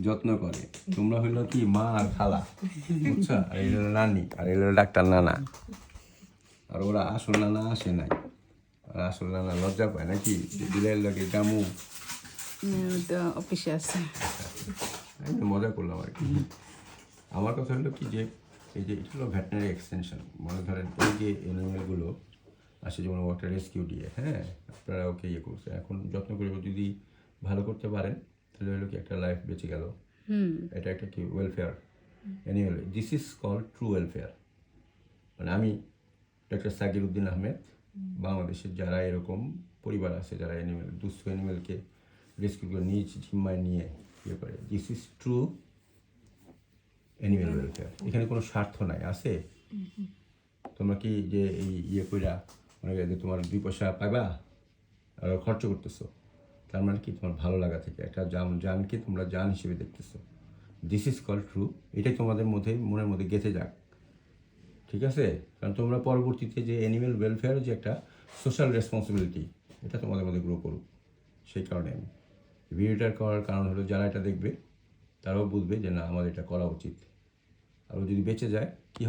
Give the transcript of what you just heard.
যত্ন করে। তোমরা হইলো কি মা আর খালা, বুঝছো? আর এই হলো নানি, আর এই হলো ডাক্তার নানা। আর ওরা আসল নানা আসে নাই, আর আসল নানা লজ্জা পায় নাকি দিলের লাগে গামু। তো অফিসে আছে। আমি মজা করলাম আর কি। আমার কথা হলো কি যে এই যে এটা হলো ভেটেনারি এক্সটেনশন। মনে ধরেন এই যে অ্যানিমেলগুলো আসে যেমন ওয়াটার রেস্কিউ দিয়ে, হ্যাঁ, আপনারা ওকে ইয়ে করছে, এখন যত্ন করে যদি ভালো করতে পারেন তাহলে হলো কি একটা লাইফ বেঁচে গেল। এটা একটা কি welfare animal, this is called true welfare. মানে আমি ডক্টর সাকির উদ্দিন আহমেদ, বাংলাদেশের যারা এরকম পরিবার আছে যারা অ্যানিমেল দুস্থ অ্যানিমেলকে রেস্কিউ করে নিজ জিম্মায় নিয়ে ইয়ে করে, this is true animal welfare. এখানে কোনো স্বার্থ নাই আছে। তোমরা কি যে এই ইয়ে কইরা মনে করি যে তোমার 2 পয়সা পাইবা আর খরচ করতেছো, তার মানে কি তোমার ভালো লাগা থেকে একটা জানকে তোমরা জান হিসেবে দেখতেছো। This is call true. এটাই তোমাদের মধ্যে মনের মধ্যে গেঁথে যাক, ঠিক আছে? কারণ তোমরা পরবর্তীতে যে অ্যানিমেল ওয়েলফেয়ার যে একটা সোশ্যাল রেসপন্সিবিলিটি, এটা তোমাদের মধ্যে গ্রো করুক। সেই কারণে আমি ভিডিওটার করার কারণ হলো যারা এটা দেখবে তারাও বুঝবে যে না আমার এটা করা উচিত। আর ও যদি বেঁচে যায় কী